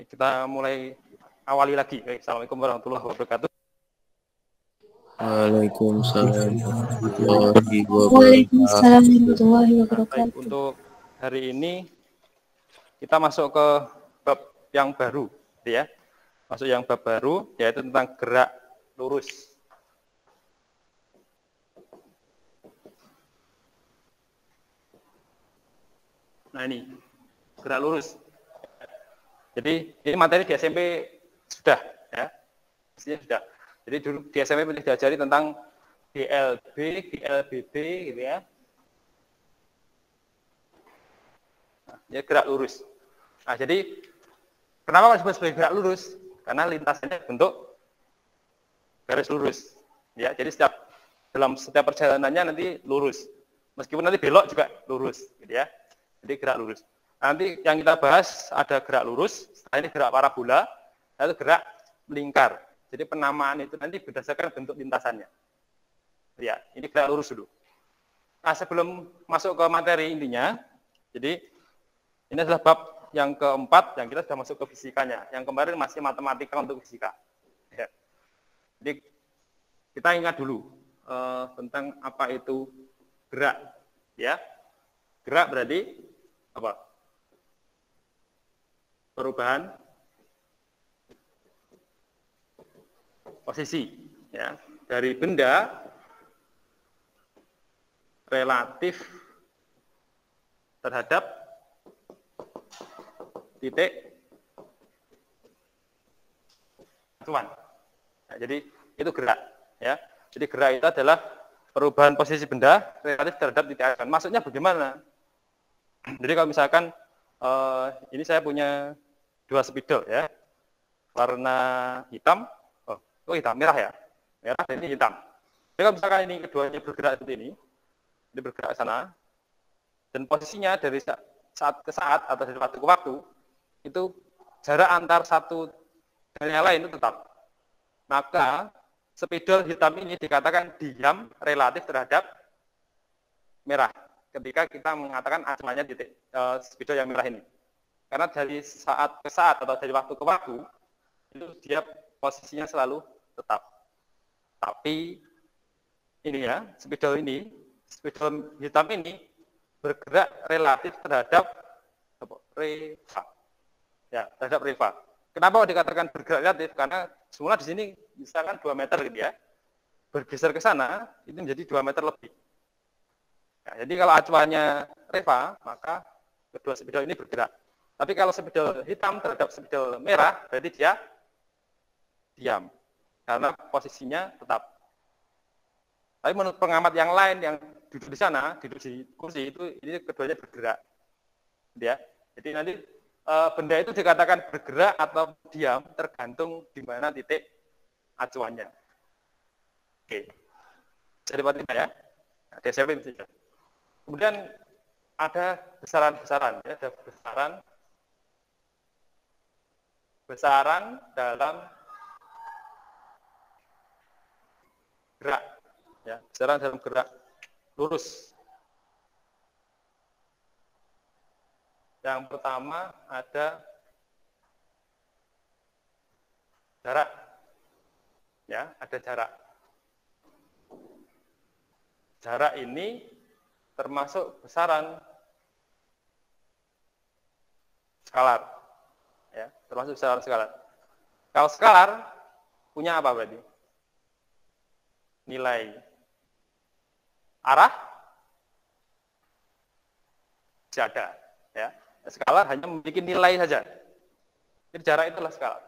Kita mulai awali lagi. Assalamualaikum warahmatullahi wabarakatuh. Waalaikumsalam warahmatullahi Waalaikumsalam wabarakatuh. warahmatullahi Baik, wabarakatuh. untuk hari ini kita masuk ke bab yang baru, ya. Masuk yang bab baru, yaitu tentang gerak lurus. Nah ini, gerak lurus. Jadi ini materi di SMP sudah, ya. Mestinya sudah. Jadi dulu di SMP pernah diajari tentang DLB, DLBB, gitu ya. Nah, ya gerak lurus. Nah, jadi kenapa disebut sebagai gerak lurus? Karena lintasannya bentuk garis lurus. Ya, jadi dalam setiap perjalanannya nanti lurus. Meskipun nanti belok juga lurus, gitu ya. Jadi gerak lurus. Nanti yang kita bahas ada gerak lurus, setelah ini gerak parabola, lalu gerak melingkar. Jadi penamaan itu nanti berdasarkan bentuk lintasannya. Ya, ini gerak lurus dulu. Nah, sebelum masuk ke materi intinya, jadi ini adalah bab yang keempat yang kita sudah masuk ke fisikanya. Yang kemarin masih matematika untuk fisika. Ya. Jadi kita ingat dulu tentang apa itu gerak. Ya, gerak berarti apa? Perubahan posisi, ya, dari benda relatif terhadap titik acuan. Nah, jadi itu gerak, ya. Jadi gerak itu adalah perubahan posisi benda relatif terhadap titik acuan. Maksudnya bagaimana? Jadi kalau misalkan ini saya punya dua spidol, ya, warna hitam, hitam, merah ya, merah dan ini hitam. Jadi kalau misalkan ini keduanya bergerak seperti ini bergerak ke sana, dan posisinya dari saat ke saat atau dari waktu ke waktu, itu jarak antar satu dan yang lain itu tetap. Maka spidol hitam ini dikatakan diam relatif terhadap merah. Ketika kita mengatakan acuannya titik spidol yang merah ini. Karena dari saat ke saat atau dari waktu ke waktu, itu dia posisinya selalu tetap. Tapi ini ya, spidol hitam ini bergerak relatif terhadap reva. Ya, terhadap reva. Kenapa dikatakan bergerak relatif? Karena semula di sini misalkan 2 meter gitu ya. Bergeser ke sana, itu menjadi 2 meter lebih. Ya, jadi kalau acuannya reva, maka kedua spidol ini bergerak. Tapi kalau spidol hitam terhadap spidol merah, berarti dia diam. Karena posisinya tetap. Tapi menurut pengamat yang lain yang duduk di sana, duduk di kursi itu, ini keduanya bergerak. Ya. Jadi nanti benda itu dikatakan bergerak atau diam tergantung di mana titik acuannya. Oke. Jadi tidak ya. DSP saja. Kemudian ada besaran-besaran, ya, ada besaran dalam gerak, ya, besaran dalam gerak lurus. Yang pertama ada jarak, ya, ada jarak. Jarak ini termasuk besaran skalar, ya, termasuk besaran skalar. Kalau skalar punya apa berarti? Nilai arah jada, ya. Skalar hanya memiliki nilai saja. Jadi jarak itulah skalar.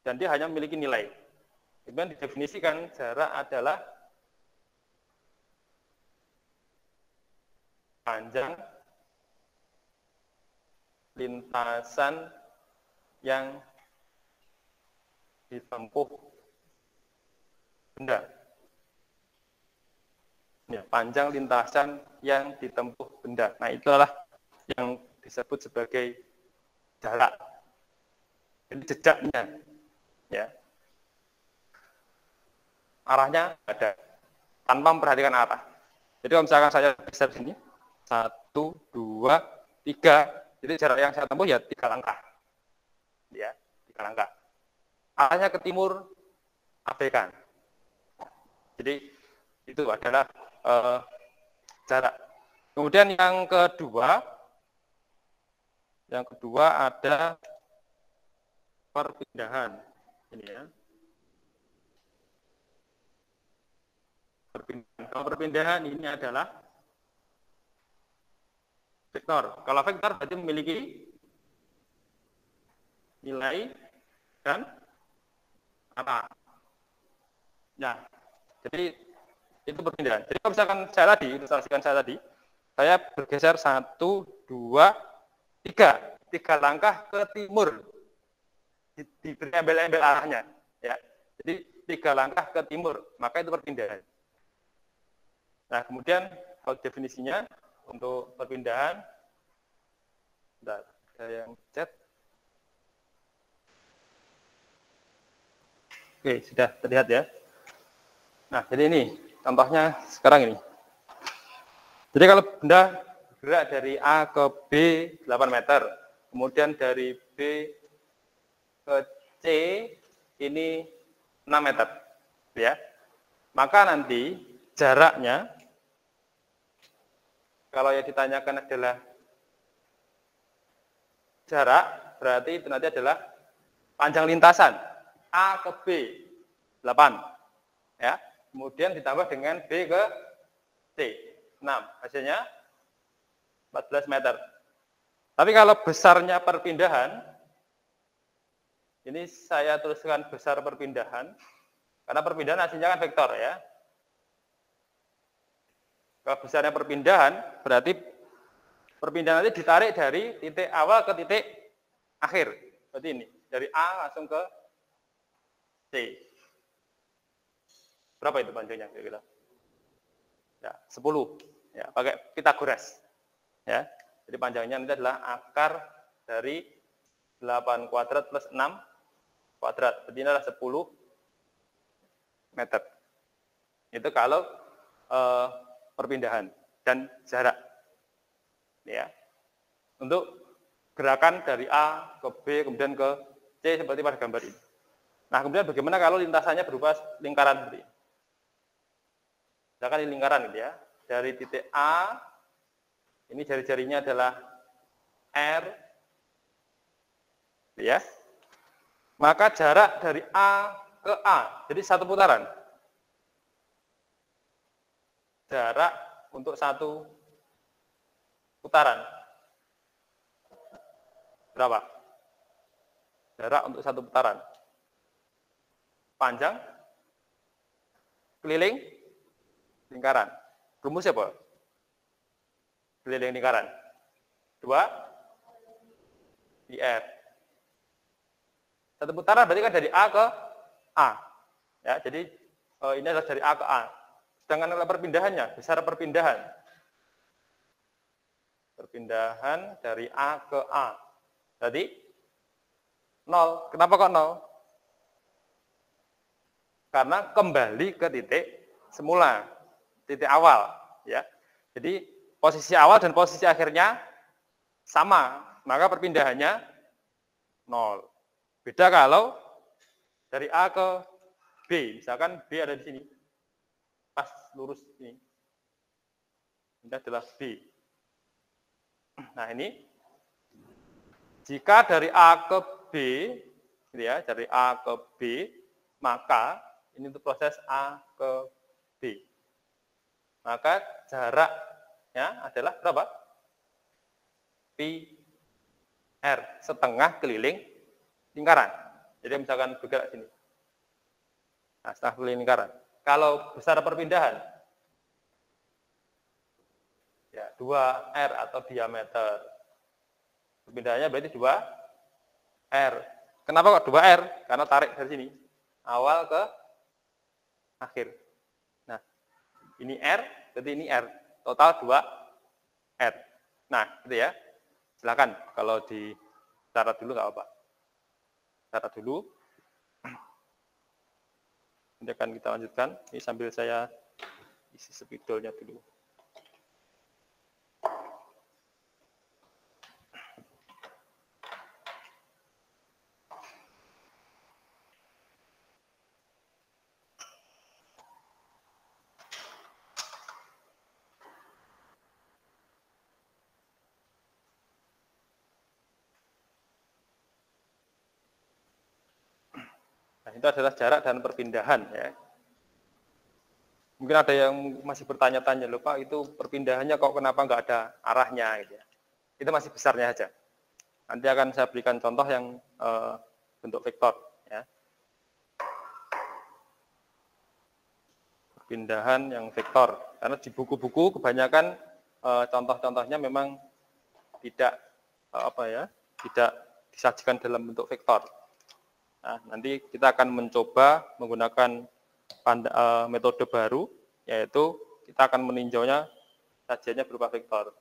Dan dia hanya memiliki nilai. Kemudian didefinisikan jarak adalah panjang lintasan yang ditempuh benda. Ya, panjang lintasan yang ditempuh benda. Nah, itulah yang disebut sebagai jarak. Jadi jejaknya, ya. Arahnya ada, tanpa memperhatikan arah. Jadi kalau misalkan saya geser sini, 1, 2, 3, jadi jarak yang saya tempuh ya 3 langkah. ya, 3 langkah. Arahnya ke timur, abaikan. Jadi itu adalah jarak. Kemudian yang kedua ada perpindahan. Ini ya. Kalau perpindahan ini adalah vektor. Kalau vektor berarti memiliki nilai dan arah. Nah, jadi itu perpindahan. Jadi kalau misalkan ilustrasikan saya tadi, saya bergeser 1, 2, 3 langkah ke timur. Diberi embel-embel arahnya. Ya. Jadi 3 langkah ke timur, maka itu perpindahan. Nah, kemudian kalau definisinya untuk perpindahan, bentar, saya yang chat. Oke, sudah terlihat ya. Nah, jadi ini contohnya sekarang ini. Jadi kalau benda bergerak dari A ke B 8 meter, kemudian dari B ke C ini 6 meter, ya. Maka nanti jaraknya, kalau yang ditanyakan adalah jarak, berarti itu nanti adalah panjang lintasan A ke B 8, ya. Kemudian ditambah dengan B ke C 6, hasilnya 14 meter. Tapi kalau besarnya perpindahan, ini saya tuliskan besar perpindahan, karena perpindahan hasilnya kan vektor ya. Kalau besarnya perpindahan, berarti perpindahan nanti ditarik dari titik awal ke titik akhir. Berarti ini, dari A langsung ke C. Berapa itu panjangnya kira-kira? Ya, 10. Ya, pakai Pythagoras. Ya. Jadi panjangnya nanti adalah akar dari 8 kuadrat plus 6 kuadrat. Jadi ini adalah 10 meter. Itu kalau perpindahan dan jarak. Ya. Untuk gerakan dari A ke B kemudian ke C seperti pada gambar ini. Nah, kemudian bagaimana kalau lintasannya berupa lingkaran seperti ini? Misalkan ini lingkaran gitu ya. Dari titik A, ini jari-jarinya adalah R, ya. Maka jarak dari A ke A, jadi satu putaran. Jarak untuk satu putaran. Berapa? Jarak untuk satu putaran. Panjang, keliling, lingkaran. Rumusnya apa? Keliling lingkaran. 2 IR. Satu putaran berarti kan dari A ke A. Ya, jadi ini adalah dari A ke A. Sedangkan kalau perpindahannya, besar perpindahan. Perpindahan dari A ke A. Berarti 0. Kenapa kok 0? Karena kembali ke titik semula, titik awal, ya. Jadi posisi awal dan posisi akhirnya sama, maka perpindahannya 0. Beda kalau dari A ke B, misalkan B ada di sini, pas lurus ini, ini adalah B. Nah ini, jika dari A ke B, gitu ya, dari A ke B, maka ini untuk proses A ke B. Maka jaraknya adalah berapa? Pi R, setengah keliling lingkaran. Jadi misalkan bergerak sini. Nah, setengah keliling lingkaran. Kalau besar perpindahan, ya 2R atau diameter. Perpindahannya berarti 2R. Kenapa kok 2R? Karena tarik dari sini. Awal ke akhir. Nah, ini R, berarti ini R. Total 2R. Nah, gitu ya. Silakan kalau dicatat dulu nggak apa-apa. Catat dulu. Nanti akan kita lanjutkan. Ini sambil saya isi spidolnya dulu. Nah, itu adalah jarak dan perpindahan ya. Mungkin ada yang masih bertanya-tanya, loh Pak, itu perpindahannya kok kenapa nggak ada arahnya gitu ya. Itu masih besarnya aja. Nanti akan saya berikan contoh yang bentuk vektor ya. Perpindahan yang vektor. Karena di buku-buku kebanyakan contoh-contohnya memang tidak tidak disajikan dalam bentuk vektor. Nah, nanti kita akan mencoba menggunakan metode baru, yaitu kita akan meninjaunya sajiannya berupa vektor.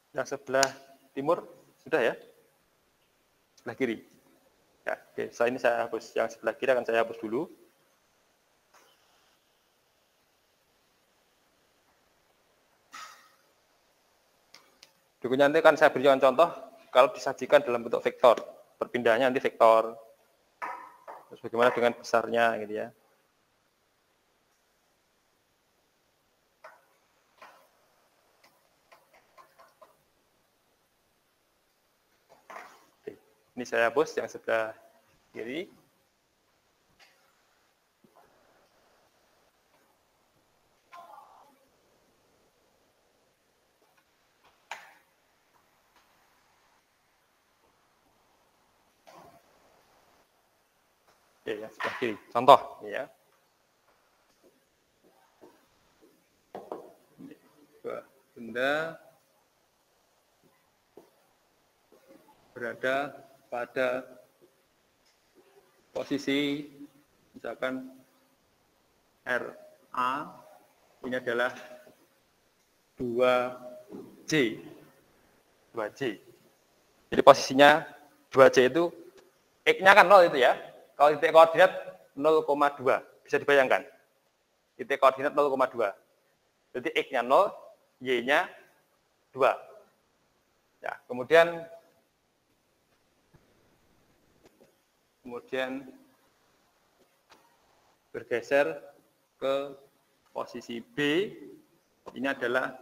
Yang sebelah timur sudah ya? Sebelah kiri. Ya, oke, ini saya hapus. Yang sebelah kiri akan saya hapus dulu. Berikutnya nanti akan saya berikan contoh kalau disajikan dalam bentuk vektor. Perpindahannya nanti vektor. Terus bagaimana dengan besarnya gitu ya. Oke, ini saya hapus yang sebelah kiri. Oke, yang sebelah kiri. Contoh ya. Benda berada pada posisi misalkan RA, ini adalah 2J. 2J. Jadi posisinya 2J itu X-nya kan 0 itu ya. Kalau titik koordinat 0,2. Bisa dibayangkan. Titik koordinat 0,2. Jadi X-nya 0, Y-nya 2. Ya, kemudian bergeser ke posisi B, ini adalah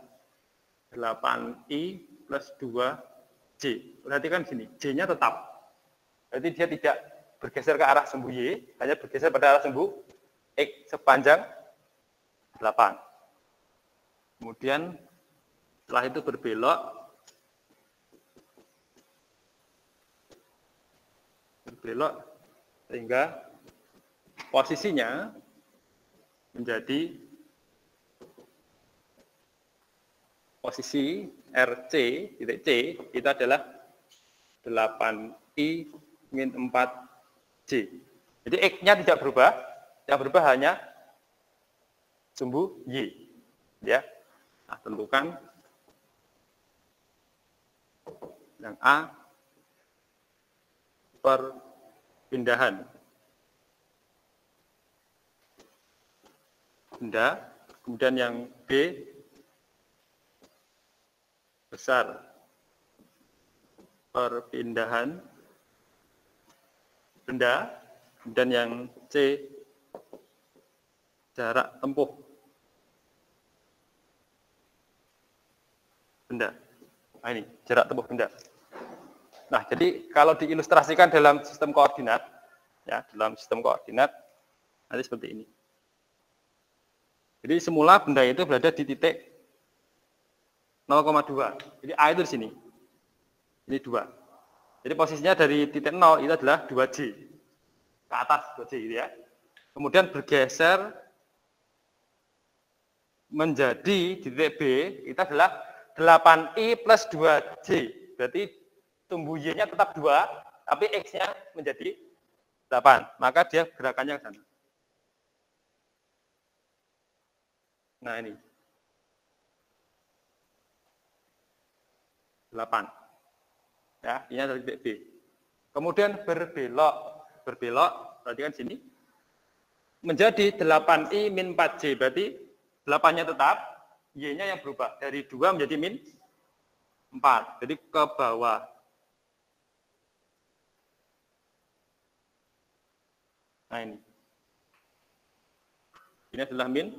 8I plus 2J. Perhatikan sini, J-nya tetap. Berarti dia tidak bergeser ke arah sumbu Y, hanya bergeser pada arah sumbu X sepanjang 8. Kemudian setelah itu berbelok sehingga posisinya menjadi posisi RC, titik C, itu adalah 8I min 4J. Jadi X-nya tidak berubah, yang berubah hanya sumbu Y. Ya. Nah, tentukan yang A perpindahan benda, kemudian yang B besar perpindahan benda, dan yang C jarak tempuh benda. Nah, ini jarak tempuh benda. Nah, jadi kalau diilustrasikan dalam sistem koordinat, ya, dalam sistem koordinat nanti seperti ini. Jadi semula benda itu berada di titik 0,2. Jadi A itu di sini. Ini 2. Jadi posisinya dari titik 0 itu adalah 2J. Ke atas 2J gitu ya. Kemudian bergeser menjadi di titik B itu adalah 8I plus 2J. Berarti tumbuh Y-nya tetap 2, tapi X-nya menjadi 8. Maka dia gerakannya ke sana. Nah ini. 8. Ya, ini adalah titik B. Kemudian berbelok, berarti kan sini menjadi 8I min 4J, berarti 8-nya tetap, Y-nya yang berubah dari 2 menjadi min 4, jadi ke bawah. Nah ini adalah min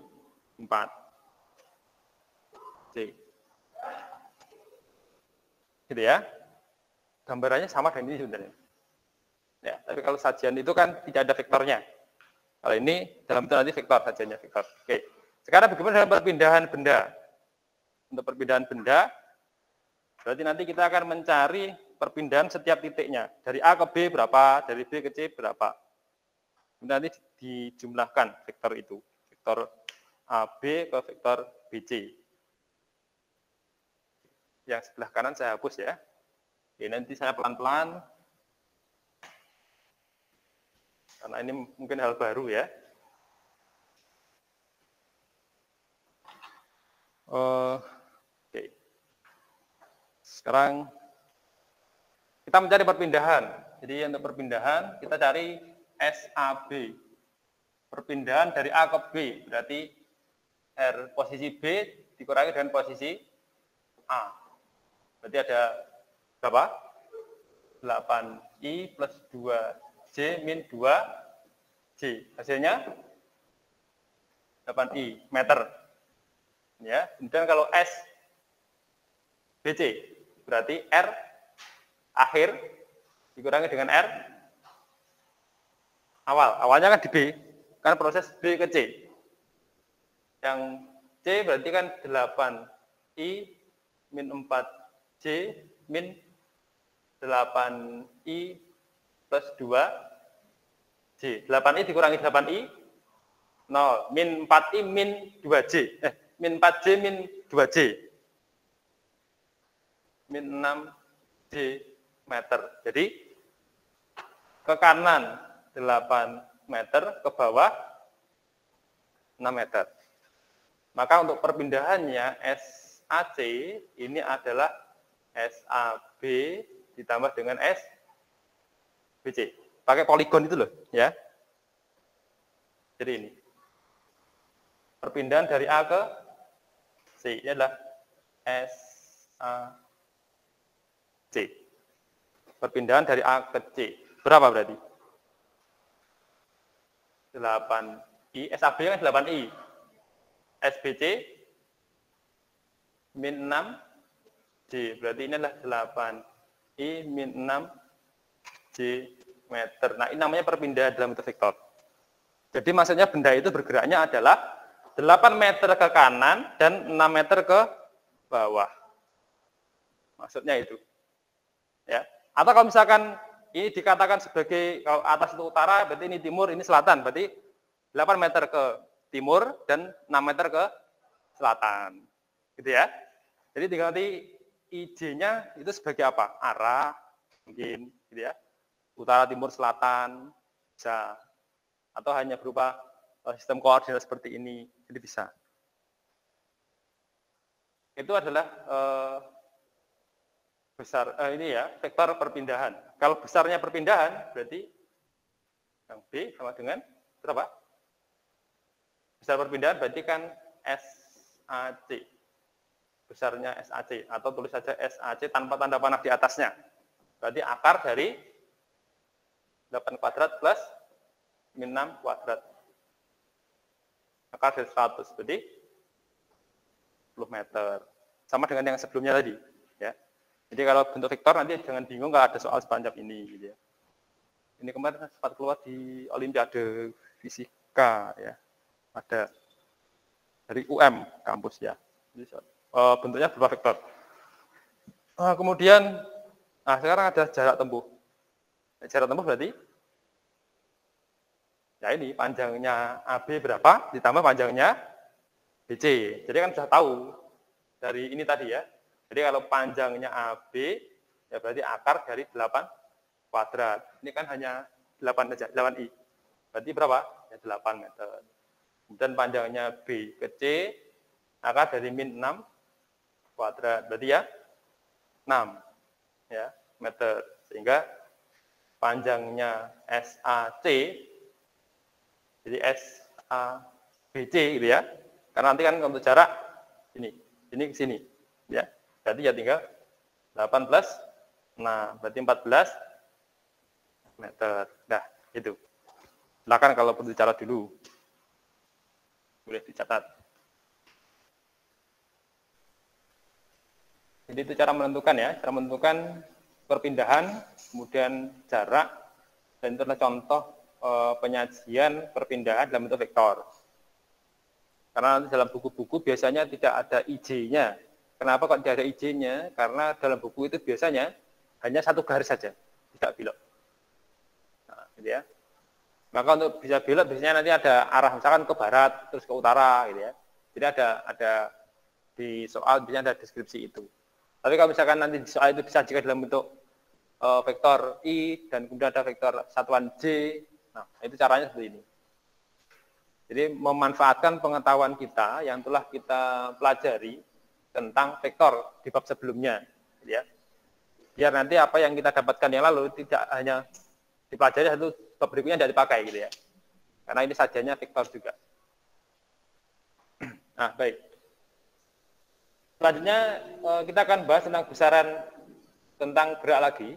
4 C. Gitu ya. Gambarannya sama dengan ini sebenarnya. Ya, tapi kalau sajian itu kan tidak ada vektornya. Kalau ini dalam bentuk nanti vektor sajiannya vektor. Oke. Sekarang bagaimana dengan perpindahan benda? Untuk perpindahan benda, berarti nanti kita akan mencari perpindahan setiap titiknya. Dari A ke B berapa, dari B ke C berapa. Nanti dijumlahkan vektor itu. Vektor AB ke vektor BC. Yang sebelah kanan saya hapus ya. Oke, nanti saya pelan-pelan. Karena ini mungkin hal baru ya. Oke. Sekarang kita mencari perpindahan. Jadi untuk perpindahan kita cari SAB. Perpindahan dari A ke B. Berarti R posisi B dikurangi dengan posisi A. Berarti ada berapa? 8I plus 2J min 2J. Hasilnya 8I meter. Ya, kemudian kalau S BC berarti R akhir dikurangi dengan R awal. Awalnya kan di B, kan proses B ke C. Yang C berarti kan 8I min 4J min 8I plus 2J. 8I dikurangi 8I 0, min 4I min 2J. Min 4J min 2J. Min 6J meter. Jadi ke kanan 8 meter, ke bawah 6 meter. Maka untuk perpindahannya SAC ini adalah SAB ditambah dengan SBC. Pakai poligon itu loh, ya. Jadi ini. Perpindahan dari A ke C ini adalah SAC. Perpindahan dari A ke C. Berapa berarti? 8I. SAB kan 8I. SBC min 6J. Berarti ini adalah 8I min 6J meter. Nah, ini namanya perpindahan dalam bentuk vektor. Jadi maksudnya benda itu bergeraknya adalah 8 meter ke kanan dan 6 meter ke bawah. Maksudnya itu. Ya. Atau kalau misalkan ini dikatakan sebagai kalau atas itu utara, berarti ini timur, ini selatan. Berarti 8 meter ke timur dan 6 meter ke selatan. Gitu ya. Jadi tinggal nanti IJ-nya itu sebagai apa? Arah, mungkin, gitu ya. Utara, timur, selatan, bisa. Atau hanya berupa sistem koordinat seperti ini, jadi bisa. Itu adalah besar ini ya, vektor perpindahan. Kalau besarnya perpindahan, berarti yang B sama dengan berapa? Besar perpindahan berarti kan SAC. Besarnya SAC, atau tulis saja SAC tanpa tanda panah di atasnya. Berarti akar dari 8 kuadrat plus min 6 kuadrat. Akar dari 100, berarti 10 meter. Sama dengan yang sebelumnya tadi. Ya. Jadi kalau bentuk vektor nanti jangan bingung kalau ada soal sepanjang ini. Gitu ya. Ini kemarin sempat keluar di Olimpiade Fisika. Ya. Ada dari UM kampus ya. Jadi, bentuknya berupa vektor. Kemudian, sekarang ada jarak tempuh. Jarak tempuh berarti ya ini panjangnya AB berapa ditambah panjangnya BC. Jadi kan sudah tahu dari ini tadi ya. Jadi kalau panjangnya AB, ya berarti akar dari 8 kuadrat. Ini kan hanya 8 saja, 8I. Berarti berapa? Ya 8 meter. Kemudian panjangnya B ke C, akar dari min 6 kuadrat. Berarti ya 6 ya, meter. Sehingga panjangnya SAC, jadi SABC gitu ya. Karena nanti kan untuk jarak ini ke sini. Ya. Berarti ya tinggal 8 plus 6, berarti 14 meter. Nah, itu. Silakan kalau perlu dicatat dulu. Boleh dicatat. Jadi itu cara menentukan ya, cara menentukan perpindahan, kemudian jarak, dan itu adalah contoh penyajian perpindahan dalam bentuk vektor. Karena nanti dalam buku-buku biasanya tidak ada IJ-nya. Kenapa kok tidak ada IJ-nya? Karena dalam buku itu biasanya hanya satu garis saja, tidak belok. Nah, gitu ya. Maka untuk bisa belok biasanya nanti ada arah misalkan ke barat terus ke utara gitu ya. Jadi ada di soal biasanya ada deskripsi itu. Tapi kalau misalkan nanti di soal itu disajikan dalam bentuk vektor I dan kemudian ada vektor satuan J, nah itu caranya seperti ini. Jadi memanfaatkan pengetahuan kita yang telah kita pelajari tentang vektor di bab sebelumnya, gitu ya. Biar nanti apa yang kita dapatkan yang lalu tidak hanya dipelajari satu bab berikutnya tidak dipakai gitu ya. Karena ini sajanya vektor juga. Nah, baik. Selanjutnya kita akan bahas tentang besaran tentang gerak lagi,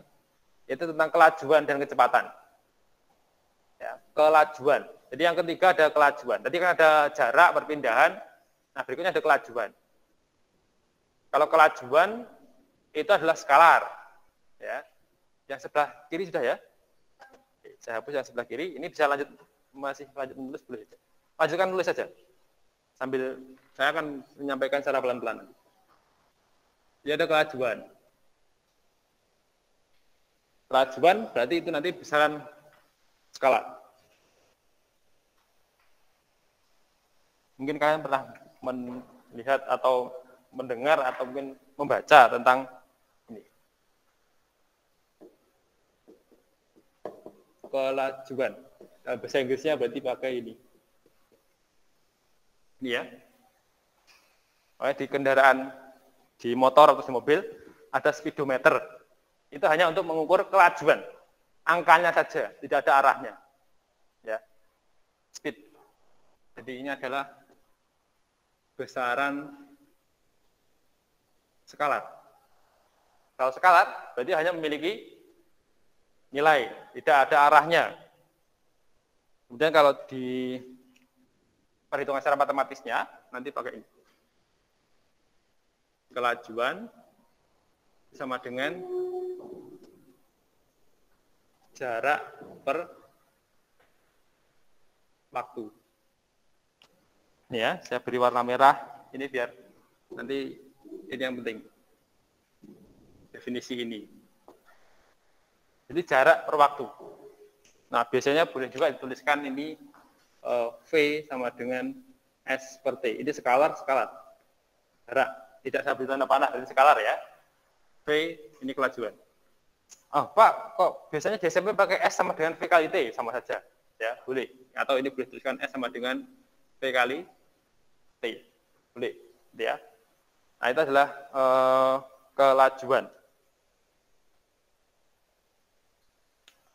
yaitu tentang kelajuan dan kecepatan. Ya, kelajuan. Jadi yang ketiga ada kelajuan. Tadi kan ada jarak perpindahan, nah berikutnya ada kelajuan. Kalau kelajuan itu adalah skalar. Ya. Yang sebelah kiri sudah ya. Saya hapus yang sebelah kiri. Ini bisa masih lanjut menulis boleh saja. Lanjutkan nulis saja. Sambil saya akan menyampaikan secara pelan-pelan. Jadi ada kelajuan. Kelajuan berarti itu nanti besaran skala. Mungkin kalian pernah melihat atau mendengar atau mungkin membaca tentang ini. Kelajuan. Nah, bahasa Inggrisnya berarti pakai ini. Ini ya. Di kendaraan, di motor atau di mobil, ada speedometer. Itu hanya untuk mengukur kelajuan. Angkanya saja, tidak ada arahnya. Ya. Speed. Jadi ini adalah besaran skalar. Kalau skalar, berarti hanya memiliki nilai, tidak ada arahnya. Kemudian kalau di perhitungan secara matematisnya, nanti pakai ini. Kelajuan sama dengan jarak per waktu. Ini ya, saya beri warna merah, ini biar nanti ini yang penting. Definisi ini. Jadi jarak per waktu. Nah, biasanya boleh juga dituliskan ini V sama dengan S per T. Ini skalar. Jarak. Tidak saya beri tanda panah, dari skalar ya. V, ini kelajuan. Oh, Pak, kok biasanya di SMP pakai S sama dengan V kali T? Sama saja. Ya, boleh. Atau ini boleh tuliskan S sama dengan V kali T. Boleh. Ya. Nah, itu adalah kelajuan.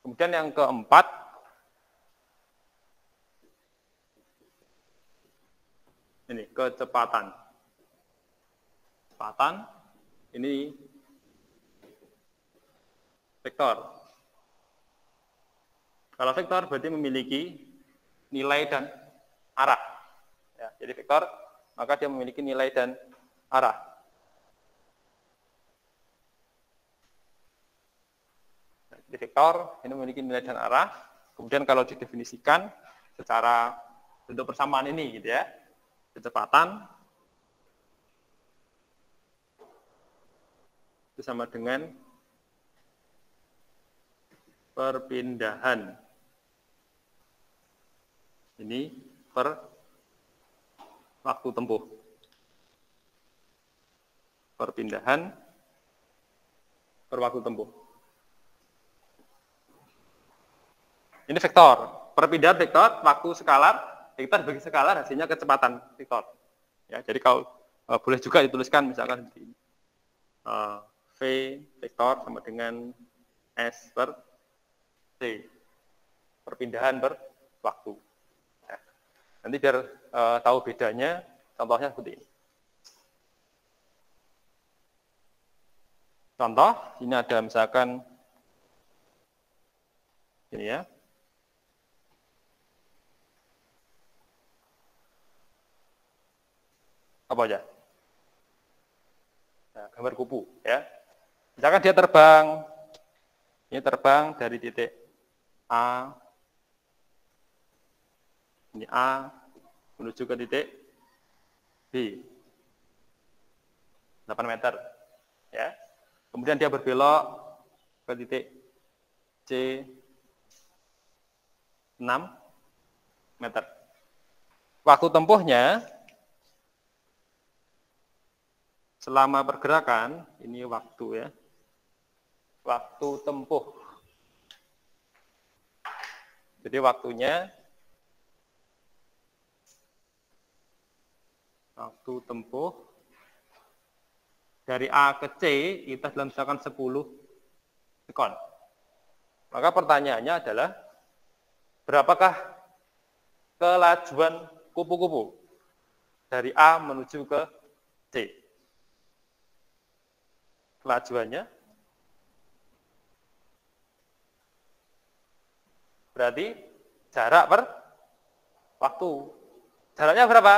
Kemudian yang keempat, ini kecepatan. Kecepatan, ini vektor. Kalau vektor berarti memiliki nilai dan arah. Ya, jadi vektor, maka dia memiliki nilai dan arah. Jadi vektor ini memiliki nilai dan arah. Kemudian kalau didefinisikan secara bentuk persamaan ini, gitu ya, kecepatan itu sama dengan perpindahan. Ini per waktu tempuh. Perpindahan per waktu tempuh. Ini vektor. Perpindahan vektor, waktu skalar, vektor bagi skalar, hasilnya kecepatan vektor. Ya, jadi kalau boleh juga dituliskan misalkan seperti ini. V vektor sama dengan S per T. Perpindahan per waktu. Ya. Nanti biar tahu bedanya, contohnya seperti ini. Contoh, ini ada misalkan ini ya. Apa aja? Nah, gambar kupu ya. Misalkan dia terbang, ini terbang dari titik A, ini A, menuju ke titik B, 8 meter, ya. Kemudian dia berbelok ke titik C, 6 meter. Waktu tempuhnya selama pergerakan, ini waktu ya, waktu tempuh. Jadi waktunya, waktu tempuh, dari A ke C, kita dalam misalkan 10 sekon. Maka pertanyaannya adalah, berapakah kelajuan kupu-kupu dari A menuju ke C? Kelajuannya berarti jarak per waktu. Jaraknya berapa?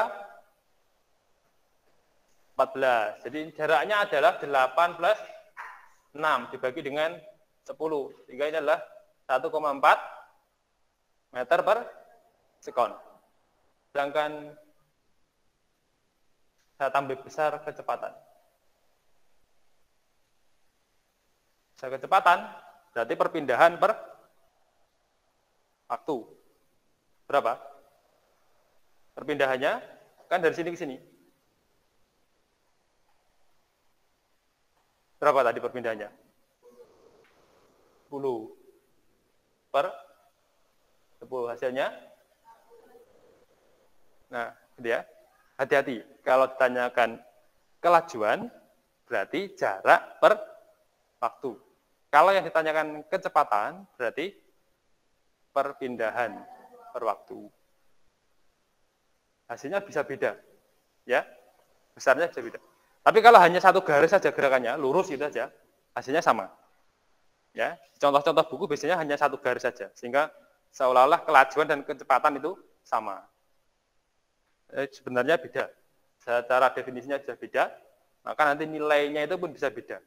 14. Jadi jaraknya adalah 8 plus 6 dibagi dengan 10. Sehingga ini adalah 1,4 meter per sekon. Sedangkan saya tambah besar kecepatan. Besar kecepatan berarti perpindahan per waktu. Berapa? Perpindahannya kan dari sini ke sini. Berapa tadi perpindahannya? 10 per 10 hasilnya. Nah, gitu ya. Hati-hati. Kalau ditanyakan kelajuan, berarti jarak per waktu. Kalau yang ditanyakan kecepatan, berarti perpindahan per waktu. Hasilnya bisa beda. Ya, besarnya bisa beda. Tapi kalau hanya satu garis saja gerakannya, lurus gitu saja, hasilnya sama. Ya, contoh-contoh buku biasanya hanya satu garis saja, sehingga seolah-olah kelajuan dan kecepatan itu sama. Sebenarnya beda. Secara definisinya sudah beda, maka nanti nilainya itu pun bisa beda.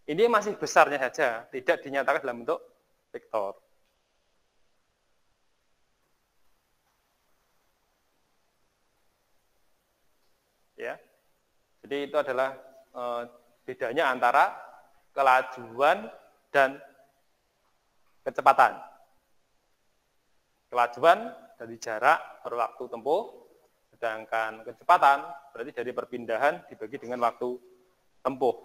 Ini masih besarnya saja, tidak dinyatakan dalam bentuk vektor. Ya. Jadi itu adalah bedanya antara kelajuan dan kecepatan. Kelajuan dari jarak per waktu tempuh, sedangkan kecepatan berarti dari perpindahan dibagi dengan waktu tempuh.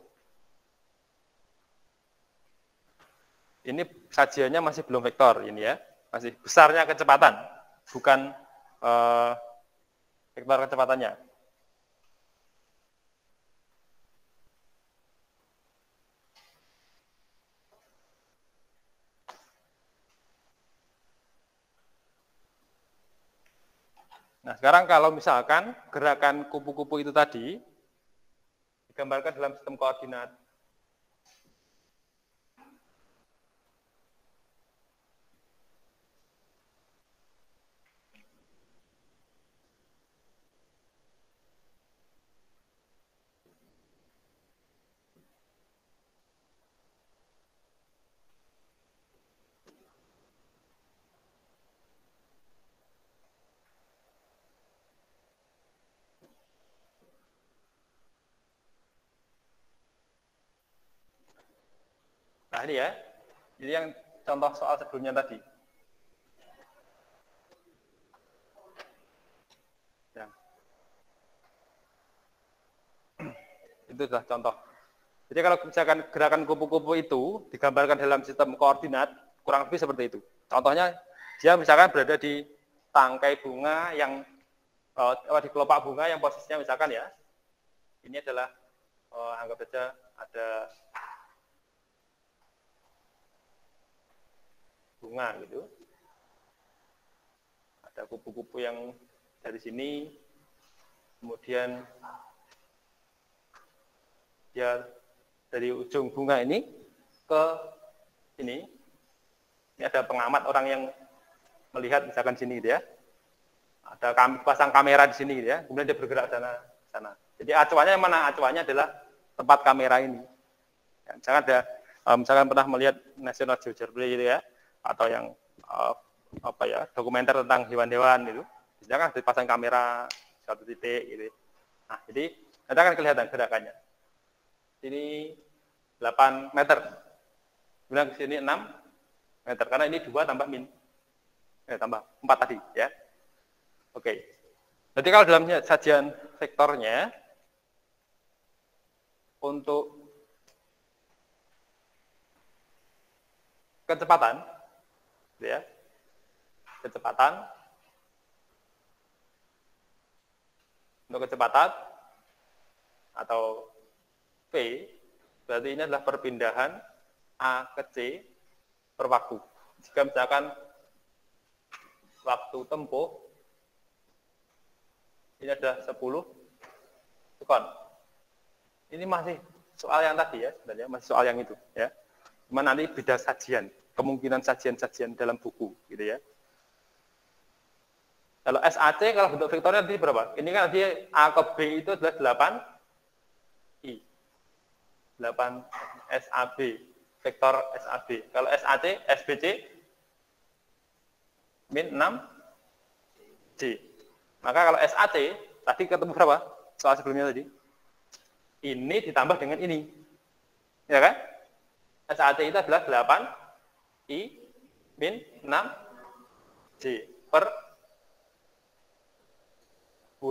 Ini sajiannya masih belum vektor ini ya, masih besarnya kecepatan, bukan vektor kecepatannya. Nah, sekarang kalau misalkan gerakan kupu-kupu itu tadi digambarkan dalam sistem koordinat. Nah, ini ya. Jadi yang contoh soal sebelumnya tadi. Ya. Itu adalah contoh. Jadi kalau misalkan gerakan kupu-kupu itu digambarkan dalam sistem koordinat, kurang lebih seperti itu. Contohnya, dia misalkan berada di tangkai bunga yang, di kelopak bunga yang posisinya misalkan ya, ini adalah, anggap saja ada bunga gitu. Ada kupu-kupu yang dari sini, kemudian dia dari ujung bunga ini ke ini. Ini ada pengamat orang yang melihat misalkan sini gitu ya. Ada pasang kamera di sini gitu ya. Kemudian dia bergerak sana. Jadi acuannya yang mana? Acuannya adalah tempat kamera ini. Ya, misalkan pernah melihat National Geographic gitu ya, atau yang dokumenter tentang hewan-hewan gitu. Biasanya kan dipasang kamera satu titik gitu. Nah, jadi nanti akan kelihatan gerakannya. Ini 8 meter. Kemudian ke sini 6 meter. Karena ini 2 tambah tambah 4 tadi ya. Oke. Jadi kalau dalam sajian vektornya untuk kecepatan ya. Untuk kecepatan atau P, berarti ini adalah perpindahan A ke C per waktu. Jika misalkan waktu tempuh ini adalah 10 sekon. Ini masih soal yang tadi ya, sebenarnya masih soal yang itu ya. Cuma nanti beda sajian, kemungkinan sajian-sajian dalam buku gitu ya. Kalau SAC kalau bentuk vektornya nanti berapa? Ini kan nanti A ke B itu adalah 8I. 8 SAB, vektor SAB. Kalau SAC, SBC, min 6J. Maka kalau SAC, tadi ketemu berapa? Soal sebelumnya tadi. Ini ditambah dengan ini. Ya kan? SAC itu adalah 8I min 6J per 10.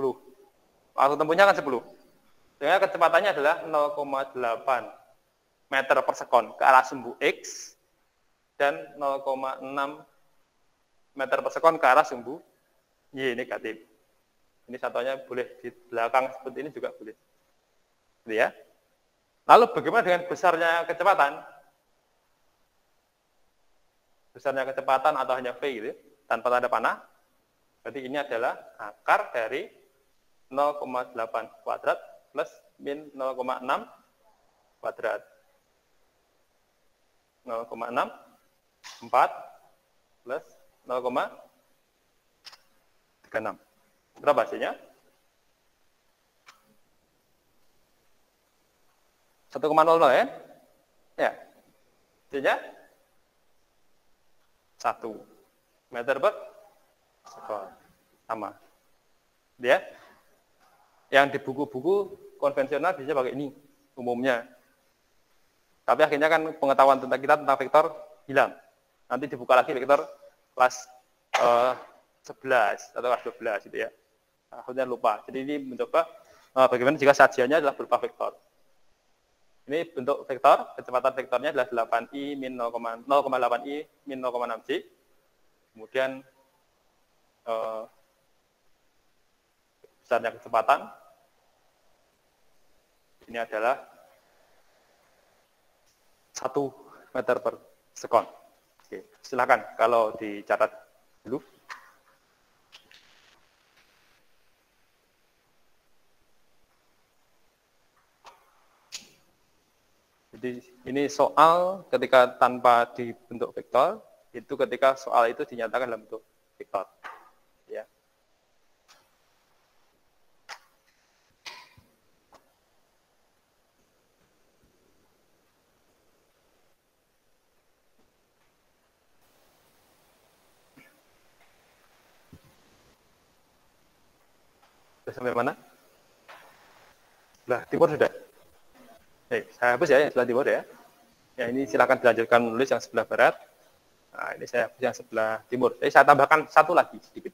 Waktu tempuhnya kan 10. Sehingga kecepatannya adalah 0,8 meter per sekon ke arah sumbu X dan 0,6 meter per sekon ke arah sumbu Y negatif. Ini satuannya boleh di belakang seperti ini juga boleh. Gitu ya. Lalu bagaimana dengan besarnya kecepatan? Besarnya kecepatan atau hanya V gitu, tanpa tanda panah. Berarti ini adalah akar dari 0,8 kuadrat plus min 0,6 kuadrat. 0,6 4 plus 0,36. Berapa hasilnya? 1,00 ya? Ya. Hasilnya 1 meter per sekon. Sama. Ya. Yang di buku-buku konvensional bisa pakai ini umumnya. Tapi akhirnya kan pengetahuan tentang kita tentang vektor hilang. Nanti dibuka lagi vektor kelas 11 atau kelas 12 gitu ya. Akhirnya lupa. Jadi ini mencoba bagaimana jika sajiannya adalah berupa vektor. Ini bentuk vektor, kecepatan vektornya adalah 8i min 0,8i min 0,6j. Kemudian besarnya kecepatan ini adalah 1 meter per sekon. Oke, silakan kalau dicatat dulu. Jadi ini soal ketika tanpa dibentuk vektor, itu ketika soal itu dinyatakan dalam bentuk vektor. Ya. Sudah sampai mana? Sebelah timur sudah. Saya hapus ya yang sebelah timur ya. Ya ini silakan dilanjutkan menulis yang sebelah barat. Nah, ini saya hapus yang sebelah timur. Jadi saya tambahkan satu lagi sedikit.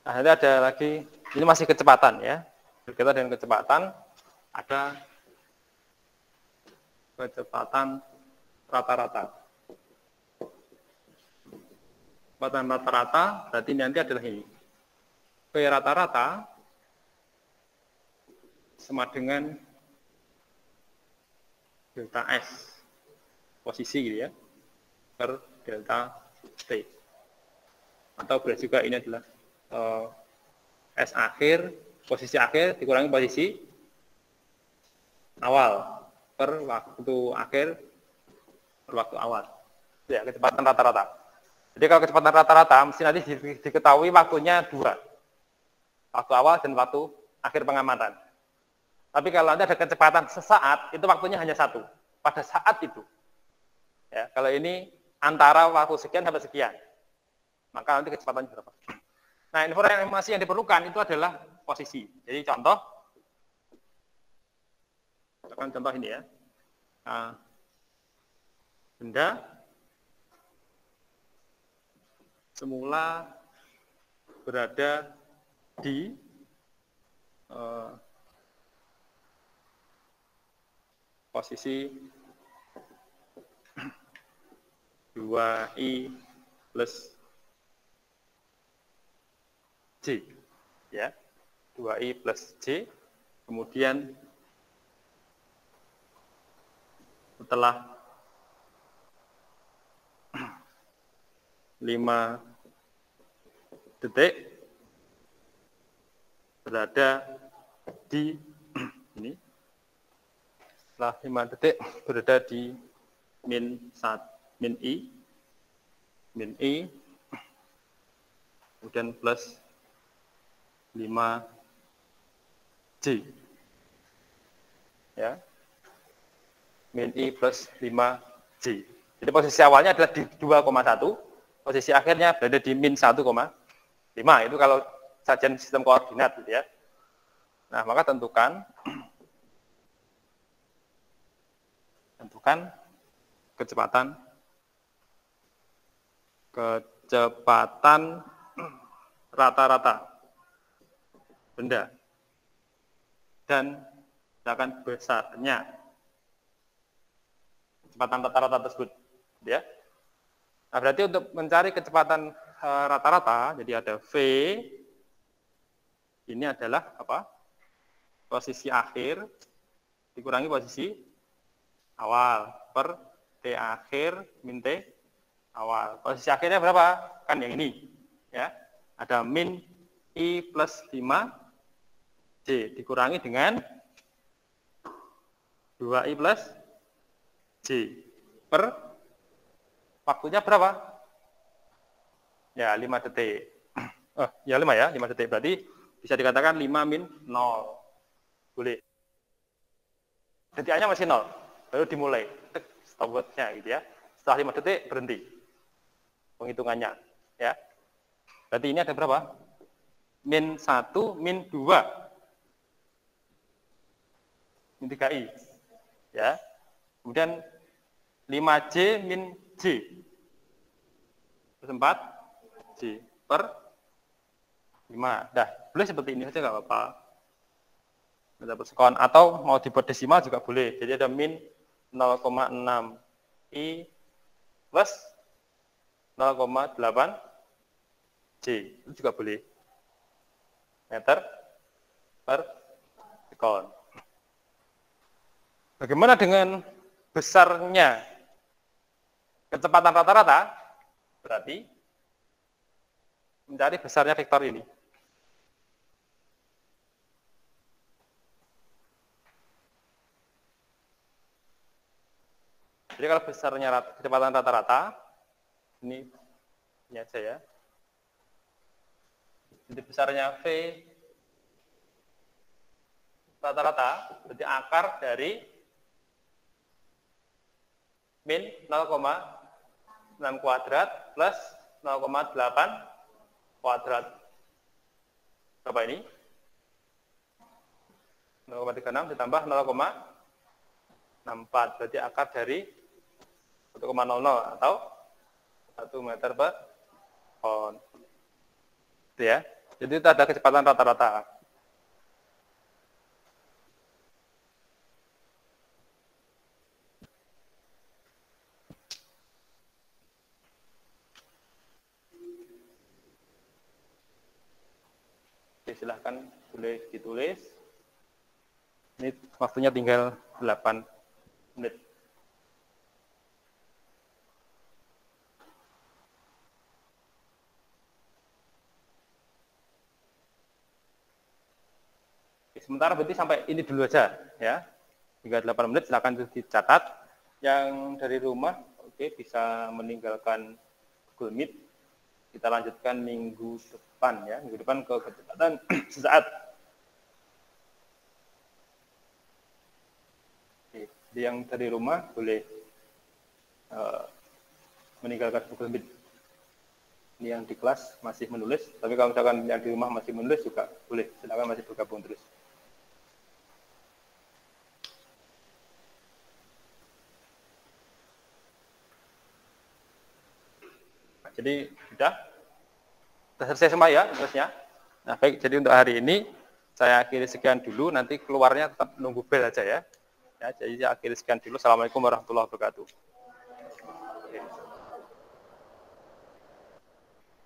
Nah, nanti ada lagi, ini masih kecepatan ya. Berkaitan dengan kecepatan, ada kecepatan rata-rata. Kecepatan rata-rata berarti nanti adalah ini. V rata-rata sama dengan delta S, posisi gitu ya, per delta T. Atau boleh juga ini adalah S akhir, posisi akhir dikurangi posisi awal per waktu akhir per waktu awal. Ya, kecepatan rata-rata. Jadi kalau kecepatan rata-rata mesti nanti diketahui waktunya 2. Waktu awal dan waktu akhir pengamatan. Tapi kalau nanti ada kecepatan sesaat, itu waktunya hanya 1. Pada saat itu. Ya, kalau ini antara waktu sekian sampai sekian. Maka nanti kecepatannya berapa. Nah, informasi yang diperlukan itu adalah posisi. Jadi contoh ini ya. Nah, benda semula berada di posisi 2i plus J, ya, 2i plus J, kemudian setelah 5 detik berada di ini, setelah 5 detik berada di min I, kemudian plus 5J, ya, min I plus 5J. Jadi posisi awalnya adalah di 2,1, posisi akhirnya berada di min 1,5. Itu kalau sajian sistem koordinat gitu ya. Nah, maka tentukan kecepatan rata-rata benda dan misalkan besarnya kecepatan rata-rata tersebut, ya. Nah, berarti untuk mencari kecepatan rata-rata, jadi ada V, ini adalah apa? Posisi akhir dikurangi posisi awal per T akhir min T awal. Posisi akhirnya berapa? Kan yang ini, ya. Ada min I plus 5J dikurangi dengan 2I plus J per waktunya berapa? Ya, 5 detik. Ya 5 ya, 5 detik. Berarti bisa dikatakan 5 min 0. Boleh. Detiknya masih 0. Baru dimulai. Stopwatch-nya gitu ya. Setelah 5 detik berhenti penghitungannya, ya. Berarti ini ada berapa? Min 1, min 2. Min 3i. Ya. Kemudian 5J min J. Terus 4J per 5. Dah, boleh seperti ini saja nggak apa-apa. Dapat sekon. Atau mau dibuat desimal juga boleh. Jadi ada min 0,6 I plus 0,8 J. Itu juga boleh. Meter per sekon. Bagaimana dengan besarnya kecepatan rata-rata? Berarti mencari besarnya vektor ini. Jadi kalau besarnya kecepatan rata-rata, ini aja ya. Jadi besarnya V rata-rata, berarti akar dari min 0,6 kuadrat plus 0,8 kuadrat. Berapa ini? 0,36 ditambah 0,64. Berarti akar dari 1,00 atau 1 meter per sekon. Itu ya. Jadi itu ada kecepatan rata-rata. Oke, silahkan boleh ditulis. Ini waktunya tinggal 8 menit. Sementara berarti sampai ini dulu aja ya. Hingga 8 menit silakan itu dicatat. Yang dari rumah oke bisa meninggalkan Google Meet. Kita lanjutkan minggu depan ya. Minggu depan ke kecepatan sesaat. Oke. Jadi yang dari rumah boleh meninggalkan Google Meet. Ini yang di kelas masih menulis, tapi kalau misalkan yang di rumah masih menulis juga boleh. Silakan masih bergabung terus. Jadi sudah selesai semua ya tugasnya. Nah baik, jadi untuk hari ini saya akhiri sekian dulu. Nanti keluarnya tetap nunggu bel aja ya. Jadi saya akhiri sekian dulu. Assalamualaikum warahmatullahi wabarakatuh.